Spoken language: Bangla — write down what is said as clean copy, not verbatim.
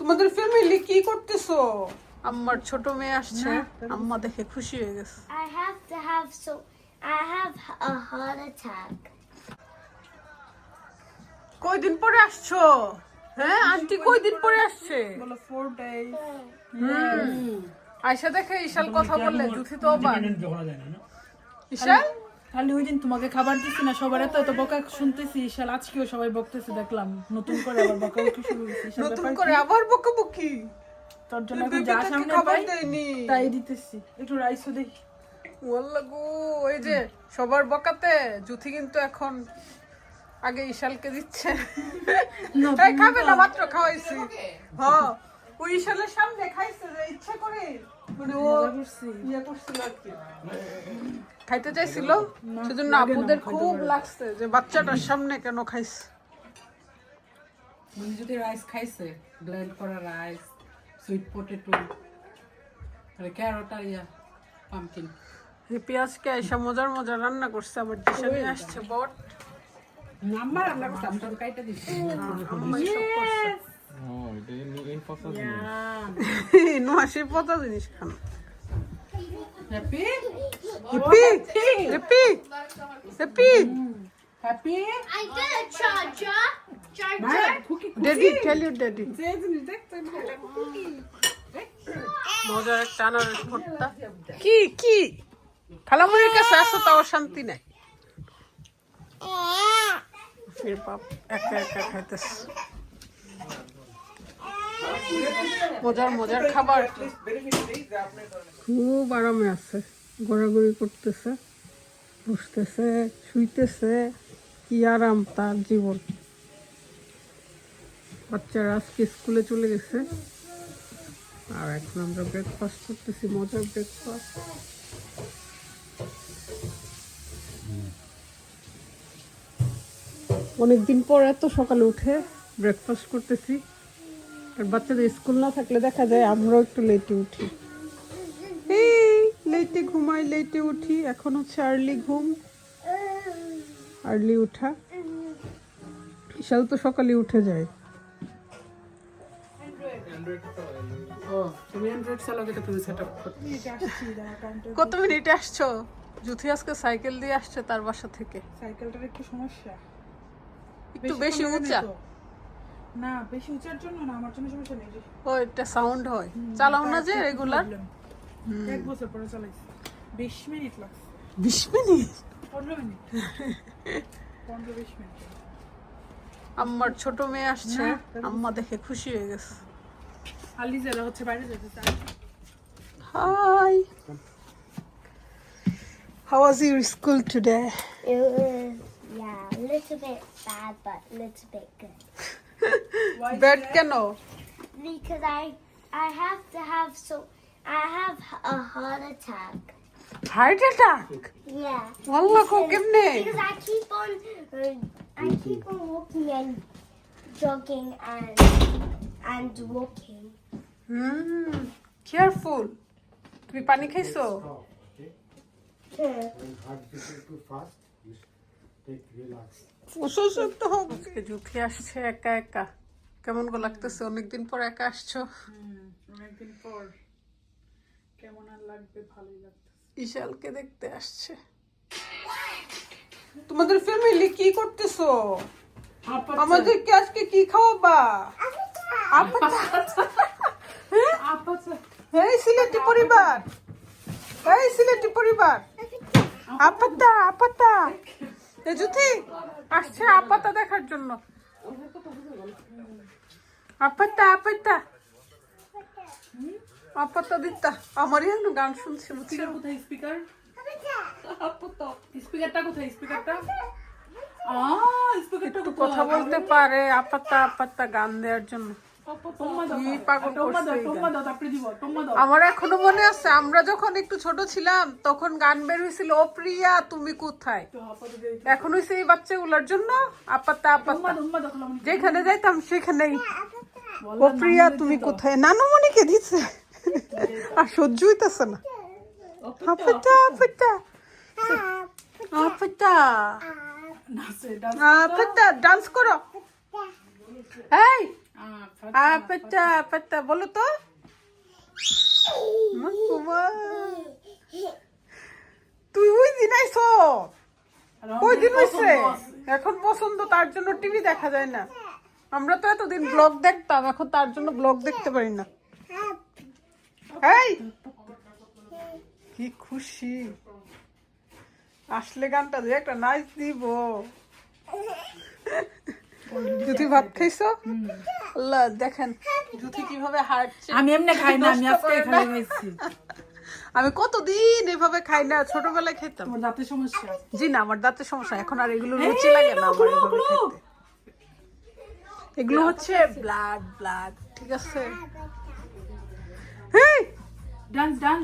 তোমাদের ফ্যামিলি কি করতেছো? আমার ছোট মেয়ে আসছে, আম্মা দেখে খুশি হয়ে গেছে। I have a heart attack. কয়দিন পরে আসছো? হ্যাঁ আন্টি কয়দিন পরে আসছে? বলো 4 days. আয়শা দেখে ইশাল কথা বললে জুথি তো অবাক। ইশাল খালি ওই দিন তোমাকে খাবার দিচ্ছি না, সবার এত বকা শুনতেছি। শাল আজকেও সবাই বকতেছে, দেখলাম নতুন করে আবার বকা বকি শুরু হয়েছে। নতুন করে আবার বকাবকি। তোর জন্য এখন যা সামনে খাবার পাই দেয়নি তাই দিতেছি। একটু রাইসও দেই। ওয়াল্লাহ গো, এই যে সবার বকাতে জুথি কিন্তু এখন আগে ইশালকে দিচ্ছে। এই খাবে না, মাত্র খাওয়াইছি। হ্যাঁ ওই ইশালের সামনে খাইছে যে ইচ্ছা করে, মানে ও ইয়ে করছিল আর কি, খাইতে চাইছিল, সেজন্য আপুদের খুব লাগছে যে বাচ্চাটার সামনে কেন খাইছে। মানে যদি রাইস খাইছে, ব্লেন্ড করা রাইস, সুইট পটেটো, তাহলে ক্যারট আর পামকিন, এই পেঁয়াজকে আইসা মজার মজার রান্না করছে, আমার ডিশে নিয়ে আসছে বট। নাম্বার আমরা করতাম তো কাইটা দিছি। নোয়াশি পচা জিনিস খান। Happy happy happy happy happy I got a charger. Daddy tell you daddy. যে জিনিস দেখতে মজার একটা আনারস ভর্তা। কি কি খালামুড়ির কাছে আসো তাও শান্তি নাই। ফির বাপ একা একা খাইতেছে মজার মজার খাবার। খুব আরামে আছে, ঘোরাঘুরি করতেছে, বসতেছে, শুইতেছে, কি আরাম তার জীবন। বাচ্চারা আজকে স্কুলে চলে গেছে, আর এখন আমরা ব্রেকফাস্ট করতেছি, মজার ব্রেকফাস্ট। অনেকদিন পর এত সকালে উঠে ব্রেকফাস্ট করতেছি। আর বাচ্চাদের স্কুল না থাকলে দেখা যায় আমরাও একটু লেটে উঠি, এই লেটে ঘুমাই লেটে উঠি। এখন হচ্ছে আর্লি ঘুম, আর্লি উঠা। বিশাল তো সকালে উঠে যায়। ও তুমি অ্যান্ড্রয়েড চালাকে তো তুমি সেটআপ করতে। কত মিনিটে আসছো? জুথি আজকে সাইকেল দিয়ে আসছে তার বাসা থেকে। সাইকেলটার একটু সমস্যা, একটু বেশি উঁচা না বেশি উঁচার জন্য না, আমার জন্য সমস্যা নেই। ও এটা সাউন্ড হয়, চালাও না যে রেগুলার। 1 বছর পরে চালাইছি, 20 মিনিট লাগছে। 20 মিনিট 15 মিনিট 15-20 মিনিট। আমার ছোট মেয়ে আসছে, আম্মা দেখে খুশি হয়ে গেছে। আলি যারা হচ্ছে বাইরে যেতে চায়। Hi, how was your school today? It was, yeah, a little bit bad, but a little bit good. Bad কেন? Because I have to have I have a heart attack. Heart attack? Yeah. ওয়াল্লাহ কো কেমনে? Because I keep on walking and jogging and walking. Careful. তুমি পানি খাইছো? অসুস্থ হবে। জুথি আসছে একা একা, কেমন গো লাগতেছে? অনেকদিন পর একা আসছো। অনেকদিন পর কেমন আর লাগবে, ভালোই লাগবে। ইশালকে দেখতে আসছে। তোমাদের ফ্যামিলি কি করতেছো? আমাদেরকে আজকে কি খাওয়াবা? এই সিলেটি পরিবার, এই সিলেটি পরিবার, আপাতা আপাতা। এই জুথি আসছে আপাতা দেখার জন্য। আপাতা আপাতা আপাতা দিতা। আমারই এখন গান শুনছি। স্পিকার কোথায়? স্পিকার স্পিকারটা কোথায়? স্পিকারটা স্পিকারটা একটু কথা বলতে পারে, আপাতা আপাতা গান দেওয়ার জন্য। কি পাগল করছে এই গান। আমার এখনো মনে আছে আমরা যখন একটু ছোট ছিলাম তখন গান বের হয়েছিল, ও প্রিয়া তুমি কোথায়। এখন হয়েছে এই বাচ্চাগুলোর জন্য আপাতা আপাতা, যেখানে যাইতাম সেখানেই ও প্রিয়া তুমি কোথায়। নানুমণিকে দিচ্ছে, আর সহ্য হইতেছে না। আপাতা আপাতা আপাতা আপাতা ডান্স করো। এই আপেটা আপেটা বলো তো মাকুমা তুই ওই দিন আইছো কই দিন হইছে এখন পছন্দ তার জন্য টিভি দেখা যায় না আমরা তো এতদিন ব্লগ দেখতাম এখন তার জন্য ব্লগ দেখতে পারি না এই কি খুশি আসলে গানটা দিয়ে একটা নাচ দিব জুথি ভাত খাইছো আল্লাহ দেখেন জুথি কিভাবে হাঁটছে আমি এমনি খাই না, আমি আজকে এখানে খাইছি। আমি কতদিন এভাবে খাই না ছোটবেলায় খেতাম তোমার দাঁতের সমস্যা? জি না আমার দাঁতের সমস্যা এখন আর এগুলো রুচি লাগে না আমার এভাবে খেতে এগুলো হচ্ছে ব্লাড ঠিক আছে ডান্স ডান্স